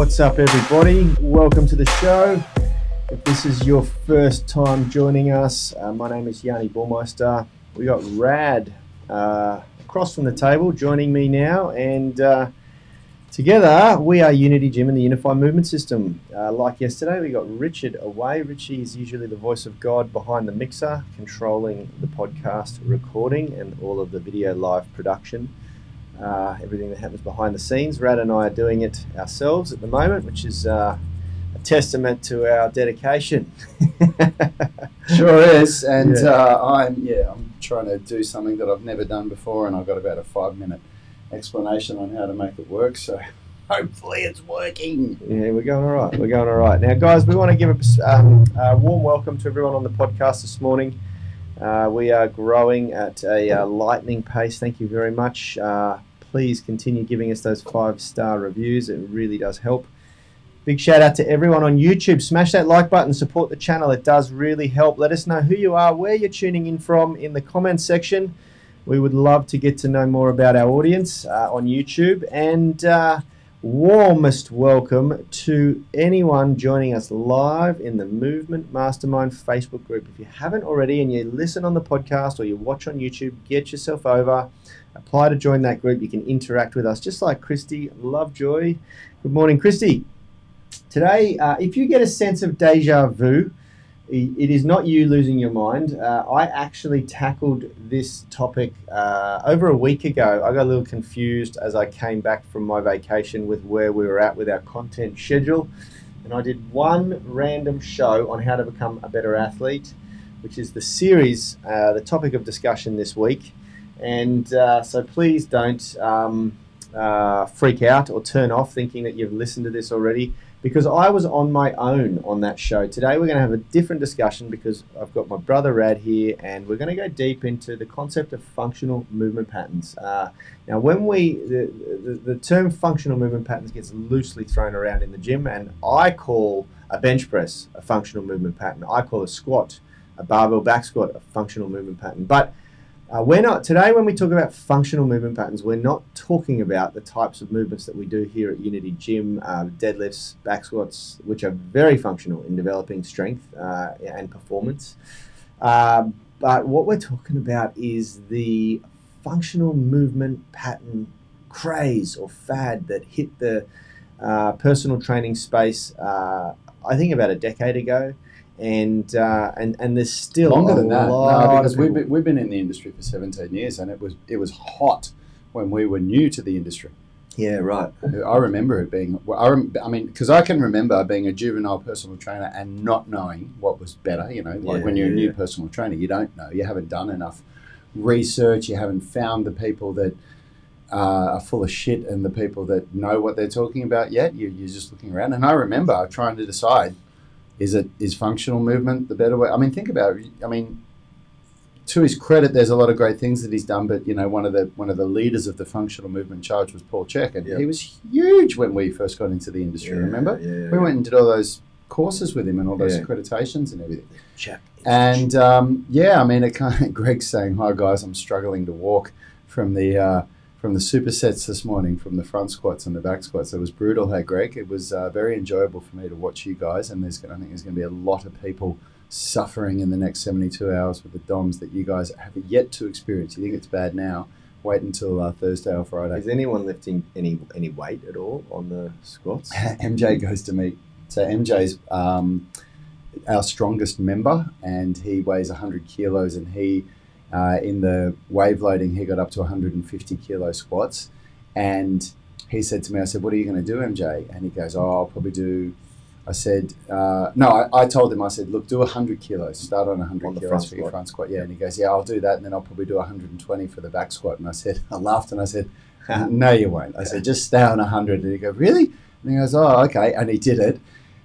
What's up, everybody? Welcome to the show. If this is your first time joining us, my name is Yanni Burmeister. We got Rad across from the table joining me now, and together we are Unity Gym and the Unified Movement System. Like yesterday, we got Richard away. Richie is usually the voice of God behind the mixer, controlling the podcast recording and all of the video live production. Everything that happens behind the scenes. Rad and I are doing it ourselves at the moment, which is a testament to our dedication. Sure is, and I'm trying to do something that I've never done before, and I've got about a 5-minute explanation on how to make it work, so hopefully it's working. Yeah, we're going all right. We're going all right. Now, guys, we want to give a warm welcome to everyone on the podcast this morning. We are growing at a lightning pace. Thank you very much. Please continue giving us those 5-star reviews. It really does help. Big shout out to everyone on YouTube. Smash that like button, support the channel. It does really help. Let us know who you are, where you're tuning in from in the comments section. We would love to get to know more about our audience on YouTube. And warmest welcome to anyone joining us live in the Movement Mastermind Facebook group. If you haven't already and you listen on the podcast or you watch on YouTube, get yourself over, apply to join that group. You can interact with us just like Christy Lovejoy. Good morning, Christy. Today, if you get a sense of deja vu, it is not you losing your mind. I actually tackled this topic over a week ago. I got a little confused as I came back from my vacation with where we were at with our content schedule. And I did one random show on how to become a better athlete, which is the series, the topic of discussion this week. And so please don't freak out or turn off thinking that you've listened to this already, because I was on my own on that show. Today we're going to have a different discussion because I've got my brother Rad here, and we're going to go deep into the concept of functional movement patterns. Now, when the term functional movement patterns gets loosely thrown around in the gym, and I call a bench press a functional movement pattern. I call a squat, a barbell back squat, a functional movement pattern. But we're not, today when we talk about functional movement patterns, we're not talking about the types of movements that we do here at Unity Gym, deadlifts, back squats, which are very functional in developing strength and performance. But what we're talking about is the functional movement pattern craze or fad that hit the personal training space, I think about a decade ago. And there's still longer than that. No, because we've we've been in the industry for 17 years, and it was hot when we were new to the industry. Yeah, right. I remember it being. I mean, because I can remember being a juvenile personal trainer and not knowing what was better. You know, like when you're a new personal trainer, you don't know. You haven't done enough research. You haven't found the people that are full of shit and the people that know what they're talking about yet. You're just looking around. And I remember trying to decide. Is functional movement the better way? I mean, think about it. I mean, to his credit, there's a lot of great things that he's done, but you know, one of the leaders of the functional movement charge was Paul Chek, and he was huge when we first got into the industry. Remember, we went and did all those courses with him and all those accreditations and everything. And I mean, it kind of, Greg's saying, "Hi guys, I'm struggling to walk from the supersets this morning, from the front squats and the back squats." It was brutal, hey Greg. It was very enjoyable for me to watch you guys, and I think there's going to be a lot of people suffering in the next 72 hours with the DOMs that you guys have yet to experience. You think it's bad now? Wait until Thursday or Friday. Is anyone lifting any weight at all on the squats? MJ goes to meet. So MJ's our strongest member, and he weighs 100 kilos, and he in the wave loading, he got up to 150 kilo squats, and he said to me, I said, "What are you going to do, MJ?" And he goes, "Oh, I'll probably do," I said, I told him, I said, "Look, do 100 kilos, start on 100 kilos for your front squat." Yeah. And he goes, "Yeah, I'll do that, and then I'll probably do 120 for the back squat." And I laughed and I said, "No, you won't." I said, "Just stay on 100. And he goes, "Really?" And he goes, "Oh, okay." And he did it.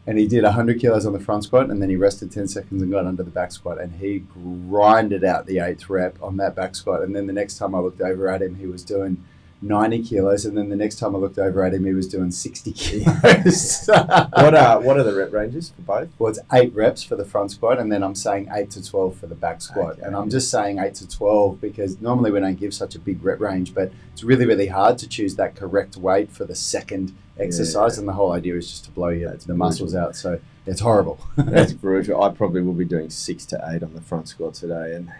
And he did 100 kilos on the front squat, and then he rested 10 seconds and got under the back squat, and he grinded out the 8th rep on that back squat. And then the next time I looked over at him, he was doing 90 kilos, and then the next time I looked over at him, he was doing 60 kilos. What are the rep ranges for both? Well, it's 8 reps for the front squat, and then I'm saying 8 to 12 for the back squat. Okay. And I'm just saying 8 to 12 because normally we don't give such a big rep range, but it's really, really hard to choose that correct weight for the second exercise, and the whole idea is just to blow the muscles out. So it's horrible. That's brutal. I probably will be doing 6 to 8 on the front squat today, and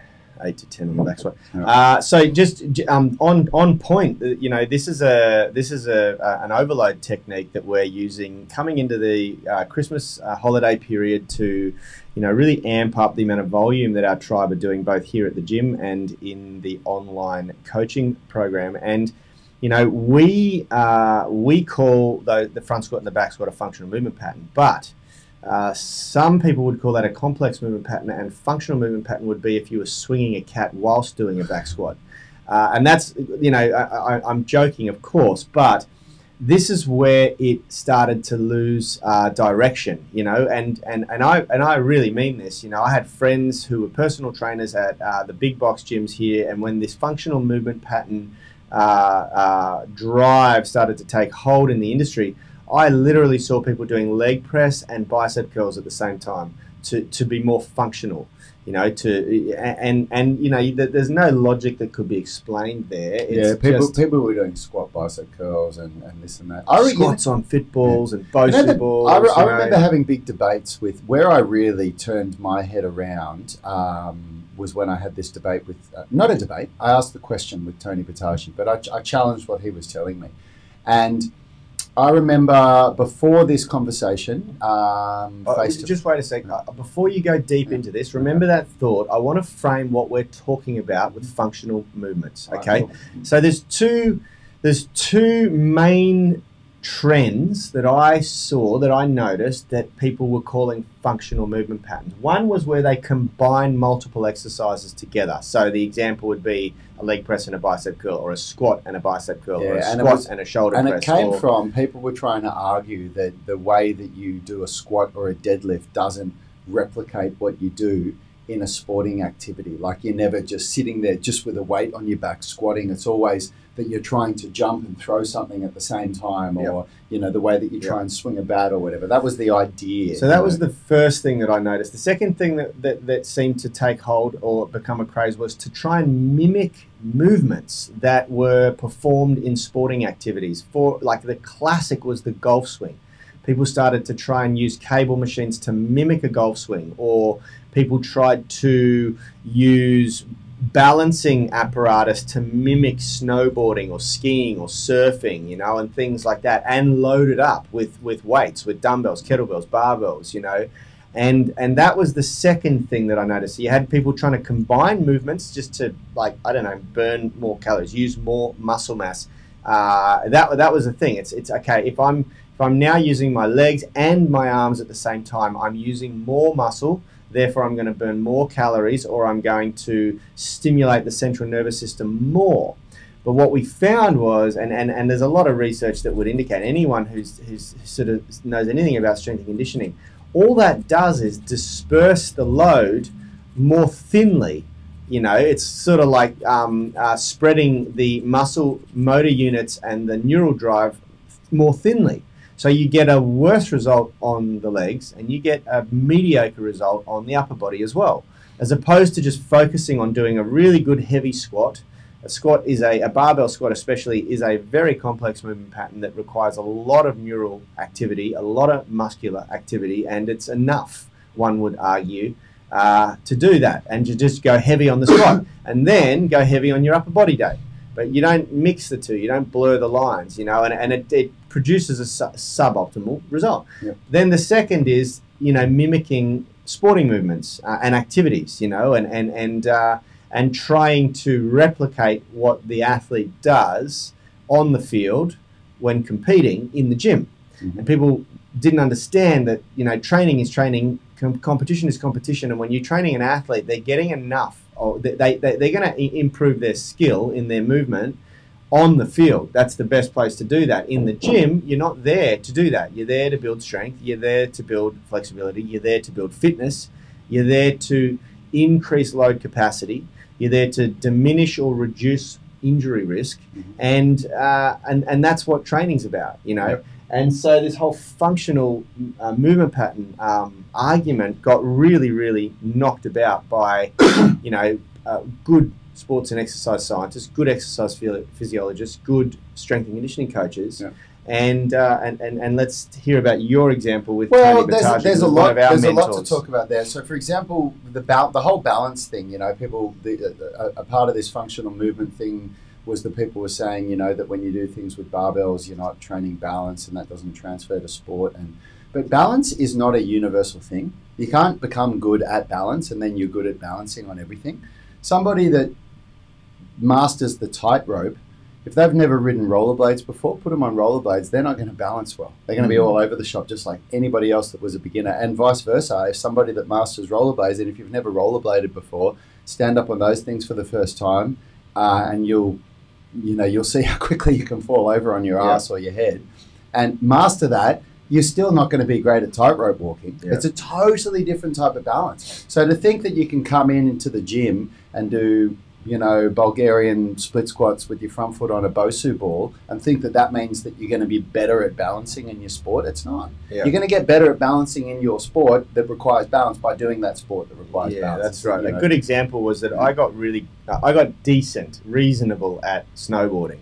8 to 10 on the back squat. So just on point, you know, this is an overload technique that we're using coming into the Christmas holiday period to, you know, really amp up the amount of volume that our tribe are doing both here at the gym and in the online coaching program. And you know, we call the front squat and the back squat a functional movement pattern, but some people would call that a complex movement pattern, and functional movement pattern would be if you were swinging a cat whilst doing a back squat. And that's, you know, I'm joking, of course, but this is where it started to lose direction, you know, and I really mean this. You know, I had friends who were personal trainers at the big box gyms here, and when this functional movement pattern drive started to take hold in the industry, I literally saw people doing leg press and bicep curls at the same time to be more functional, you know, and you know, there's no logic that could be explained there. It's people were doing squat bicep curls and this and that. Squats on fit balls and Bosu balls. I remember having big debates with where I really turned my head around was when I had this debate with, not a debate, I asked the question with Tony Patashi, but I challenged what he was telling me. And I remember before this conversation, just wait a second. Before you go deep into this, remember that thought. I want to frame what we're talking about with functional movements. Okay, so there's two main trends that I saw, that I noticed, that people were calling functional movement patterns. One was where they combine multiple exercises together. So the example would be a leg press and a bicep curl, or a squat and a bicep curl, or a squat and a shoulder press. And it came from people were trying to argue that the way that you do a squat or a deadlift doesn't replicate what you do in a sporting activity. Like, you're never just sitting there just with a weight on your back squatting. It's always that you're trying to jump and throw something at the same time, or you know, the way that you try and swing a bat or whatever. That was the idea. So that was the first thing that I noticed. The second thing that seemed to take hold or become a craze was to try and mimic movements that were performed in sporting activities. For like, the classic was the golf swing. People started to try and use cable machines to mimic a golf swing, or people tried to use balancing apparatus to mimic snowboarding or skiing or surfing, you know, and things like that, and load it up with weights, with dumbbells, kettlebells, barbells, you know. And that was the second thing that I noticed. You had people trying to combine movements just to, like, I don't know, burn more calories, use more muscle mass. That was the thing. It's okay, if I'm now using my legs and my arms at the same time, I'm using more muscle, therefore I'm going to burn more calories, or I'm going to stimulate the central nervous system more. But what we found was, and there's a lot of research that would indicate, anyone who's sort of knows anything about strength and conditioning, all that does is disperse the load more thinly. You know, it's sort of like spreading the muscle motor units and the neural drive more thinly. So you get a worse result on the legs, and you get a mediocre result on the upper body as well, as opposed to just focusing on doing a really good heavy squat. A squat is a barbell squat especially is a very complex movement pattern that requires a lot of neural activity, a lot of muscular activity, and it's enough, one would argue, to do that, and to just go heavy on the squat and then go heavy on your upper body day. But you don't mix the two, you don't blur the lines, you know, and it produces a suboptimal result. Yep. Then the second is, you know, mimicking sporting movements and activities, you know, and trying to replicate what the athlete does on the field when competing in the gym. Mm-hmm. And people didn't understand that, you know, training is training, competition is competition, and when you're training an athlete, they're getting enough, or they're going to improve their skill in their movement on the field. That's the best place to do that. In the gym, you're not there to do that. You're there to build strength. You're there to build flexibility. You're there to build fitness. You're there to increase load capacity. You're there to diminish or reduce injury risk, and that's what training's about, you know. Yep. And so this whole functional movement pattern argument got really, really knocked about by, you know, good sports and exercise scientists, good exercise physiologists, good strength and conditioning coaches. Yep. And let's hear about your example with Tony Battaglio, there's a lot to talk about there. So, for example, the whole balance thing. You know, people a part of this functional movement thing was that people were saying, you know, that when you do things with barbells, you're not training balance, and that doesn't transfer to sport. But balance is not a universal thing. You can't become good at balance and then you're good at balancing on everything. Somebody that masters the tightrope, if they've never ridden rollerblades before, put them on rollerblades, they're not going to balance well. They're going to be all over the shop just like anybody else that was a beginner, and vice versa. If somebody that masters rollerblades, and if you've never rollerbladed before, stand up on those things for the first time, and you'll see how quickly you can fall over on your ass or your head, and master that. You're still not going to be great at tightrope walking. Yeah. It's a totally different type of balance. So to think that you can come into the gym and do, you know, Bulgarian split squats with your front foot on a Bosu ball and think that that means that you're going to be better at balancing in your sport, it's not. Yeah. You're going to get better at balancing in your sport that requires balance by doing that sport that requires balance. Yeah, that's right. A good example was that I got decent, reasonable at snowboarding.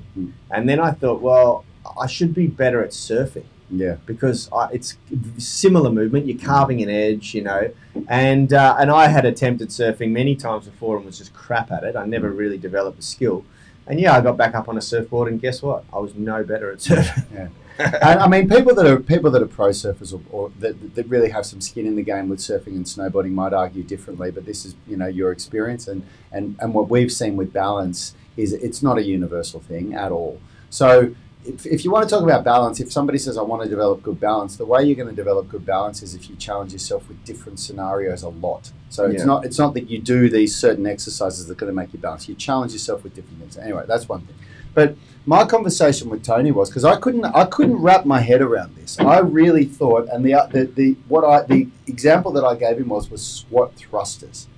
And then I thought, well, I should be better at surfing. Yeah, because it's similar movement. You're carving an edge, you know, and I had attempted surfing many times before and was just crap at it. I never really developed the skill, and I got back up on a surfboard, and guess what? I was no better at surfing. Yeah, and I mean, people that are pro surfers or that really have some skin in the game with surfing and snowboarding might argue differently, but this is, you know, your experience and what we've seen with balance is it's not a universal thing at all. So. If you want to talk about balance, if somebody says, I want to develop good balance, the way you're going to develop good balance is if you challenge yourself with different scenarios a lot. So it's not that you do these certain exercises that are going to make you balance. You challenge yourself with different things. Anyway, that's one thing. But my conversation with Tony was, because I couldn't wrap my head around this. I really thought, and the example that I gave him was squat thrusters.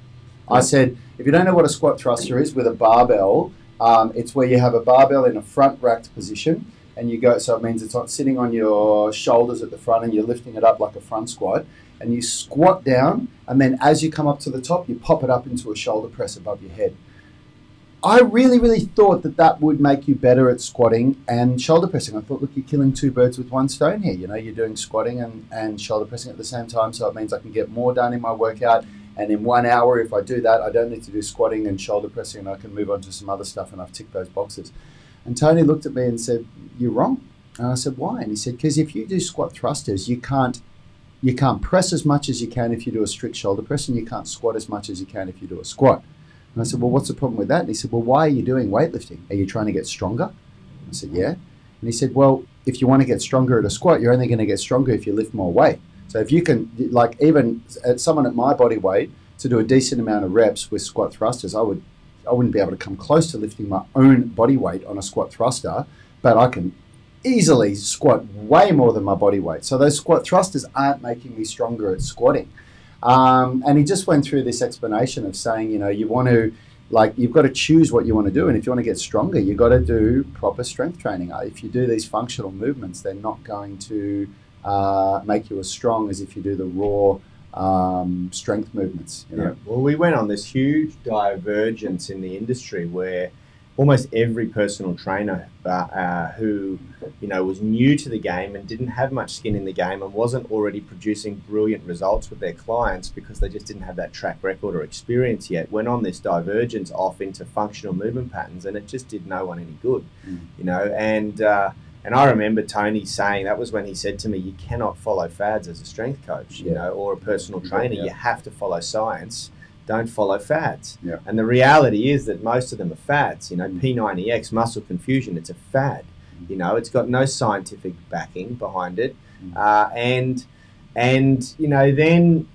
I said, if you don't know what a squat thruster is with a barbell, it's where you have a barbell in a front racked position, and you go, so it means it's not sitting on your shoulders at the front and you're lifting it up like a front squat, and you squat down, and then as you come up to the top, you pop it up into a shoulder press above your head. I really, really thought that would make you better at squatting and shoulder pressing. I thought, look, you're killing two birds with one stone here. You know, you're doing squatting and shoulder pressing at the same time, so it means I can get more done in my workout. And in 1 hour, if I do that, I don't need to do squatting and shoulder pressing, and I can move on to some other stuff, and I've ticked those boxes. And Tony looked at me and said, you're wrong. And I said, why? And he said, because if you do squat thrusters, you can't press as much as you can if you do a strict shoulder press, and you can't squat as much as you can if you do a squat. And I said, well, what's the problem with that? And he said, well, why are you doing weightlifting? Are you trying to get stronger? I said, yeah. And he said, well, if you want to get stronger at a squat, you're only going to get stronger if you lift more weight. So if you can, like even at someone at my body weight, to do a decent amount of reps with squat thrusters, I wouldn't be able to come close to lifting my own body weight on a squat thruster, but I can easily squat way more than my body weight. So those squat thrusters aren't making me stronger at squatting. And he just went through this explanation of saying, you know, you've got to choose what you want to do. And if you want to get stronger, you've got to do proper strength training. If you do these functional movements, they're not going to make you as strong as if you do the raw strength movements. You know? Yeah. Well, we went on this huge divergence in the industry where almost every personal trainer who, you know, was new to the game and didn't have much skin in the game and wasn't already producing brilliant results with their clients because they just didn't have that track record or experience yet, went on this divergence off into functional movement patterns, and it just did no one any good, you know. And I remember Tony saying, that was when he said to me, you cannot follow fads as a strength coach, you know, or a personal trainer. You have to follow science. Don't follow fads. Yeah. And the reality is that most of them are fads. You know, P90X, muscle confusion, it's a fad. You know, it's got no scientific backing behind it. And you know, then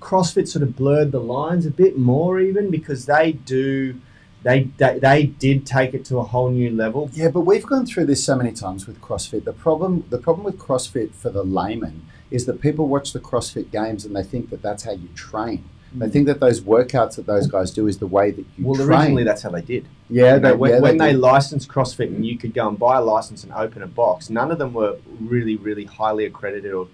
CrossFit sort of blurred the lines a bit more even, because they did take it to a whole new level. Yeah, but we've gone through this so many times with CrossFit. The problem with CrossFit for the layman is that people watch the CrossFit Games and they think that that's how you train. They think that those workouts that those guys do is the way that you train. Well, originally that's how they did. Yeah, when they licensed CrossFit and you could go and buy a license and open a box, none of them were really, really highly accredited or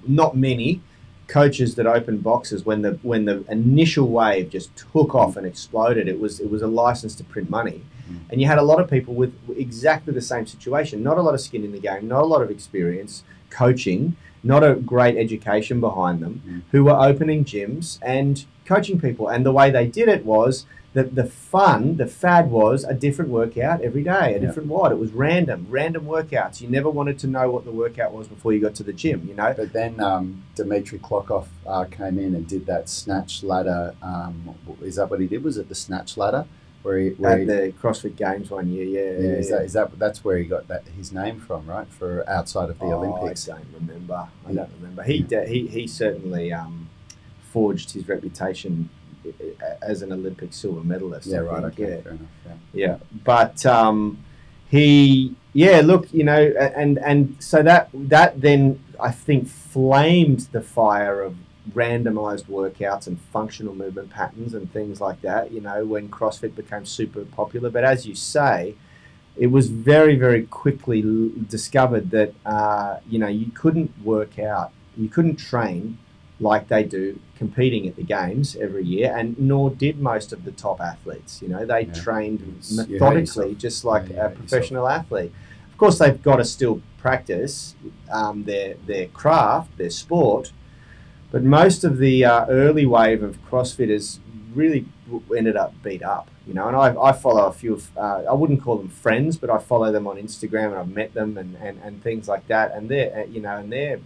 not many coaches that opened boxes when the initial wave just took off and exploded. It was a license to print money. And you had a lot of people with exactly the same situation. Not a lot of skin in the game, not a lot of experience coaching, not a great education behind them, who were opening gyms and coaching people. And the way they did it was that the fad was a different workout every day, a different what. It was random workouts. You never wanted to know what the workout was before you got to the gym, you know. But then Dmitry Klokov came in and did that snatch ladder. Is that what he did? Was it the snatch ladder? The CrossFit Games one year, Is that that's where he got his name from, right? For outside of the Olympics. I don't remember. He certainly forged his reputation as an Olympic silver medalist. Yeah, right. Okay, fair enough. Yeah. But look, you know, and so that then I think flamed the fire of randomized workouts and functional movement patterns and things like that, you know, when CrossFit became super popular. But as you say, it was very, very quickly discovered that, you know, you couldn't work out, you couldn't train like they do competing at the games every year, and nor did most of the top athletes. You know, they trained methodically, just like a professional athlete. Of course, they've got to still practice their craft, their sport, but most of the early wave of CrossFitters really ended up beat up, you know. And I follow a few, I wouldn't call them friends, but I follow them on Instagram and I've met them and things like that. And they're, you know, and they're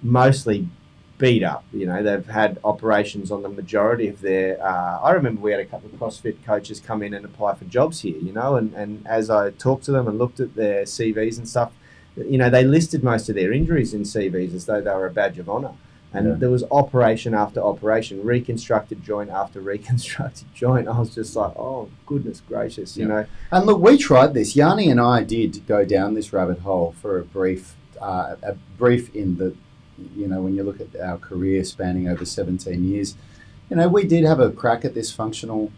mostly beat up, you know. They've had operations on the majority of their, I remember we had a couple of CrossFit coaches come in and apply for jobs here, you know, and as I talked to them and looked at their CVs and stuff, you know, they listed most of their injuries in CVs as though they were a badge of honor. And there was operation after operation, reconstructed joint after reconstructed joint. I was just like, oh, goodness gracious, you know. And look, we tried this. Yanni and I did go down this rabbit hole for a brief in the, you know, when you look at our career spanning over 17 years, you know, we did have a crack at this functional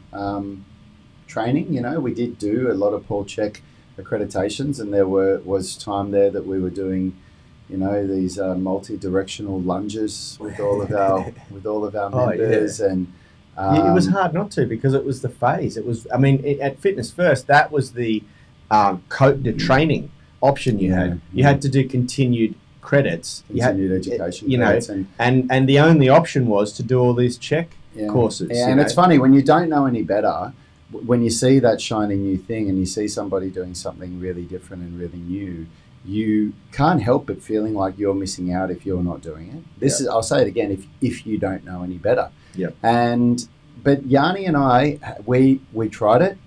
training. You know, we did do a lot of Paul Check accreditations, and there was time there that we were doing, you know, these multi-directional lunges with all of our members, and it was hard not to, because it was the phase. It was, I mean, at Fitness First, that was the the training option you had. You had to do continued credits, continued education, you know, and the only option was to do all these check courses. Yeah, and it's funny when you don't know any better. When you see that shiny new thing and you see somebody doing something really different and really new, you can't help but feeling like you're missing out if you're not doing it. This is, I'll say it again, if you don't know any better. But Yanni and I, we tried it.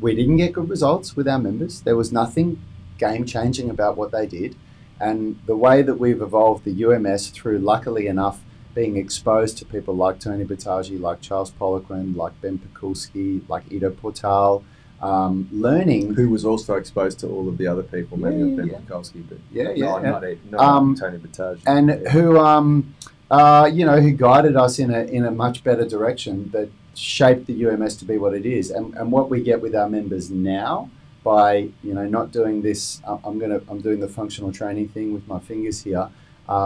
We didn't get good results with our members. There was nothing game changing about what they did. And the way that we've evolved the UMS through, luckily enough, being exposed to people like Tony Battaji, like Charles Poliquin, like Ben Pekulski, like Ido Portal, learning. Who was also exposed to all of the other people, maybe not Ben Pekulski, but not Tony Battaji. And who, you know, who guided us in a much better direction that shaped the UMS to be what it is. And what we get with our members now, by, you know, not doing this, I'm doing the functional training thing with my fingers here,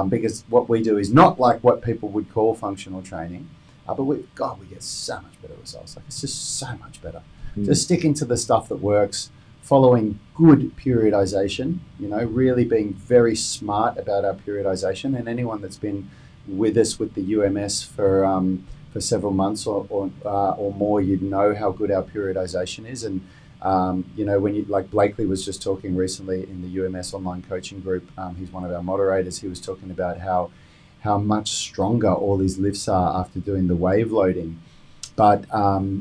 because what we do is not like what people would call functional training, but we get so much better results. Like, it's just so much better. Just sticking to the stuff that works, following good periodization, you know, really being very smart about our periodization. And anyone that's been with us with the UMS for several months or more, you'd know how good our periodization is. And you know, when you, like Blakely was just talking recently in the UMS online coaching group, he's one of our moderators. He was talking about how much stronger all these lifts are after doing the wave loading. But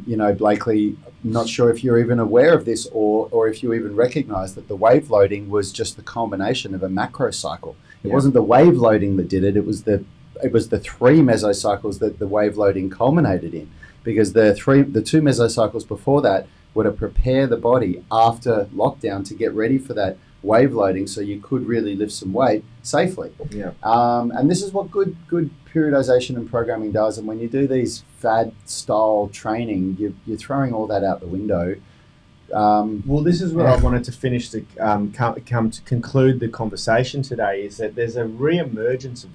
you know, Blakely, not sure if you're even aware of this or if you even recognize that the wave loading was just the culmination of a macro cycle. It wasn't the wave loading that did it. It was the 3 mesocycles that the wave loading culminated in, because the 2 mesocycles before that were to prepare the body after lockdown to get ready for that wave loading, so you could really lift some weight safely. And this is what good periodization and programming does. And when you do these fad style training, you're throwing all that out the window. Well, this is where I wanted to finish to come to conclude the conversation today, is that there's a re-emergence of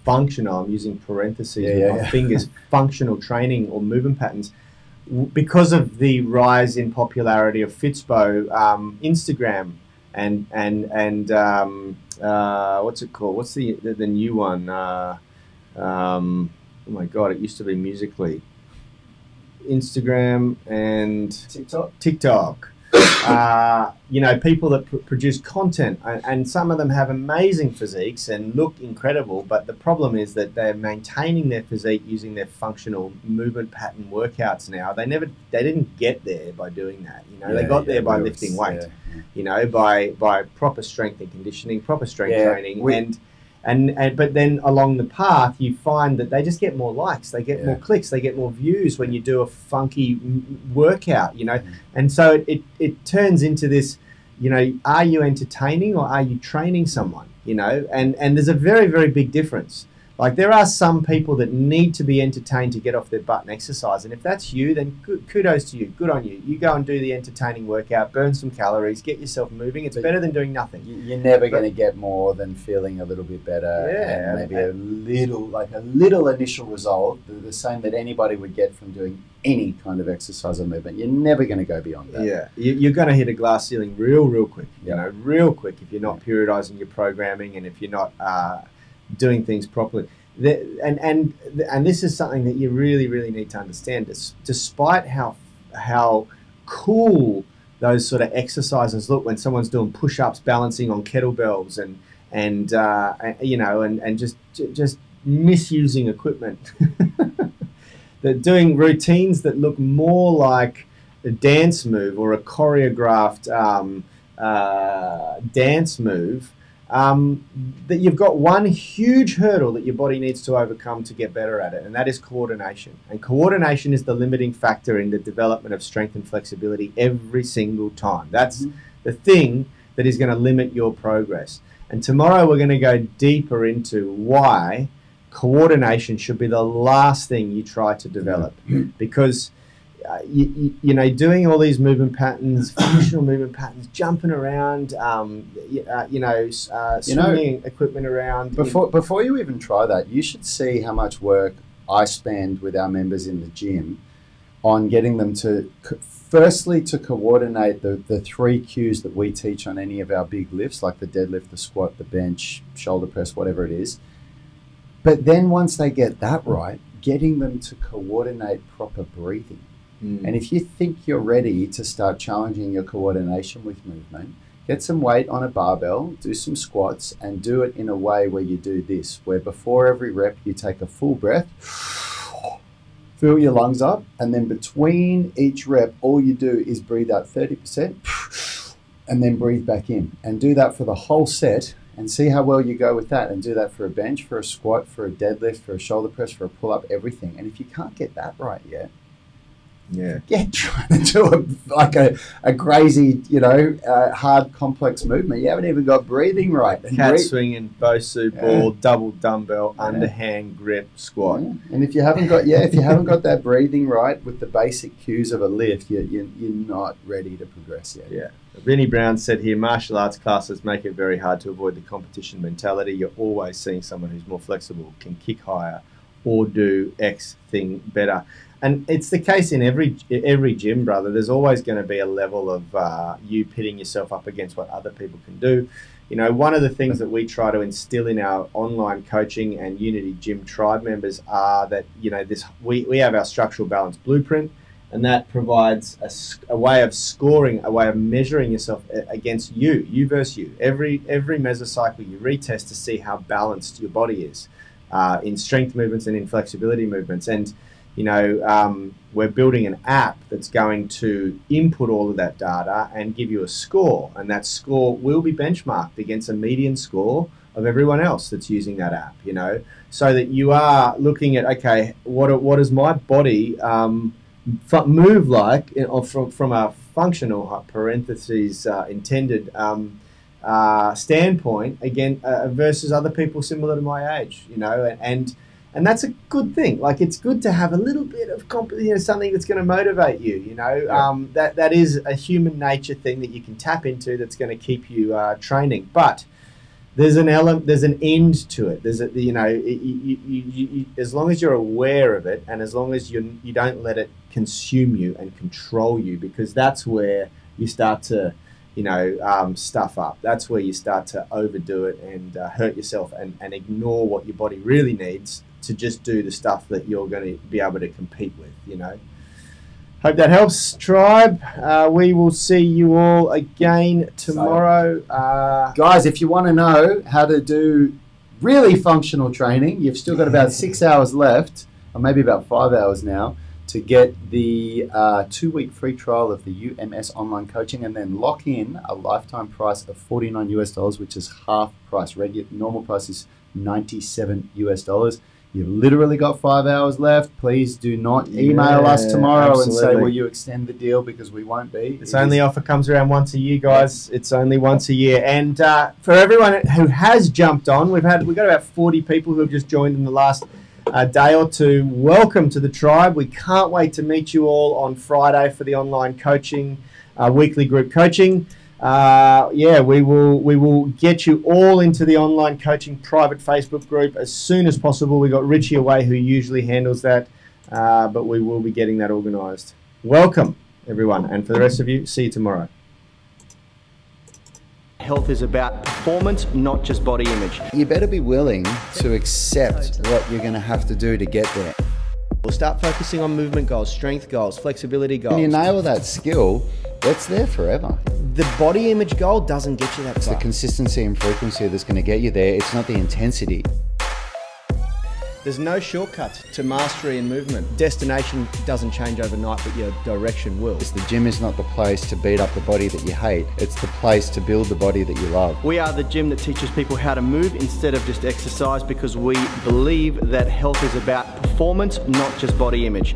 functional, I'm using parentheses with my fingers, functional training or movement patterns, because of the rise in popularity of Fitspo, Instagram, and what's it called? What's the new one? Oh my God, it used to be Musically. Instagram and TikTok. You know, people that produce content, and some of them have amazing physiques and look incredible, but the problem is that they're maintaining their physique using their functional movement pattern workouts now. They didn't get there by doing that. You know, they got there by lifting weight. You know, by proper strength and conditioning, proper strength training, but then along the path you find that they just get more likes, they get more clicks, they get more views when you do a funky workout, you know. And so it turns into this, you know, are you entertaining or are you training someone, you know? And there's a very, very big difference. Like, there are some people that need to be entertained to get off their butt and exercise. And if that's you, then kudos to you. Good on you. You go and do the entertaining workout, burn some calories, get yourself moving. It's better than doing nothing. You're never going to get more than feeling a little bit better and maybe a little initial result, the same that anybody would get from doing any kind of exercise or movement. You're never going to go beyond that. Yeah, you're going to hit a glass ceiling real quick. You know, real quick, if you're not periodizing your programming and if you're not doing things properly. And this is something that you really need to understand. Despite how cool those sort of exercises look when someone's doing push-ups, balancing on kettlebells, and you know, and just misusing equipment, they're doing routines that look more like a dance move or a choreographed dance move. That you've got one huge hurdle that your body needs to overcome to get better at it, and that is coordination. And coordination is the limiting factor in the development of strength and flexibility every single time. That's the thing that is going to limit your progress. And tomorrow we're going to go deeper into why coordination should be the last thing you try to develop, because you know, doing all these movement patterns, functional movement patterns, jumping around, swinging equipment around. Before you even try that, you should see how much work I spend with our members in the gym on getting them to, firstly, to coordinate the 3 cues that we teach on any of our big lifts, like the deadlift, the squat, the bench, shoulder press, whatever it is. But then once they get that right, getting them to coordinate proper breathing. And if you think you're ready to start challenging your coordination with movement, get some weight on a barbell, do some squats, and do it in a way where you do this, where before every rep you take a full breath, fill your lungs up, and then between each rep, all you do is breathe out 30% and then breathe back in. And do that for the whole set and see how well you go with that. And do that for a bench, for a squat, for a deadlift, for a shoulder press, for a pull-up, everything. And if you can't get that right yet, trying to do a crazy, you know, hard, complex movement. You haven't even got breathing right. Cat swinging, Bosu ball, double dumbbell, underhand grip, squat. And if you haven't got that breathing right with the basic cues of a lift, you're not ready to progress yet. Yeah. Vinnie Brown said here, martial arts classes make it very hard to avoid the competition mentality. You're always seeing someone who's more flexible, can kick higher, or do X thing better. And it's the case in every gym, brother. There's always going to be a level of you pitting yourself up against what other people can do. You know, one of the things that we try to instill in our online coaching and Unity Gym Tribe members are that, you know, we have our structural balance blueprint, and that provides a way of scoring, a way of measuring yourself against you versus you. Every mesocycle you retest to see how balanced your body is in strength movements and in flexibility movements. And you know, we're building an app that's going to input all of that data and give you a score, and that score will be benchmarked against a median score of everyone else that's using that app, you know, so that you are looking at, okay, what does my body move like from a functional parentheses intended standpoint again versus other people similar to my age, you know, And that's a good thing. Like, it's good to have a little bit of something that's going to motivate you. That is a human nature thing that you can tap into that's going to keep you training. But there's an end to it. There's as long as you're aware of it, and as long as you don't let it consume you and control you, because that's where you start to stuff up. That's where you start to overdo it and hurt yourself and ignore what your body really needs to just do the stuff that you're going to be able to compete with. Hope that helps, tribe. We will see you all again tomorrow. Guys, if you want to know how to do really functional training, you've still got about 6 hours left, or maybe about 5 hours now, to get the 2-week free trial of the UMS online coaching, and then lock in a lifetime price of $49 US, which is half price. Normal price is $97 US. You've literally got 5 hours left. Please do not email us tomorrow and say, will you extend the deal, because we won't be. This only offer comes around once a year, guys. It's only once a year. And for everyone who has jumped on, we've got about 40 people who have just joined in the last day or two. Welcome to the tribe. We can't wait to meet you all on Friday for the online coaching, weekly group coaching. We will get you all into the online coaching private Facebook group as soon as possible. We got Richie away, who usually handles that, but we will be getting that organised. Welcome, everyone, and for the rest of you, see you tomorrow. Health is about performance, not just body image. You better be willing to accept what you're going to have to do to get there. We'll start focusing on movement goals, strength goals, flexibility goals. When you nail that skill, it's there forever. The body image goal doesn't get you that far. It's the consistency and frequency that's going to get you there. It's not the intensity. There's no shortcuts to mastery and movement. Destination doesn't change overnight, but your direction will. The gym is not the place to beat up the body that you hate. It's the place to build the body that you love. We are the gym that teaches people how to move instead of just exercise, because we believe that health is about performance, not just body image.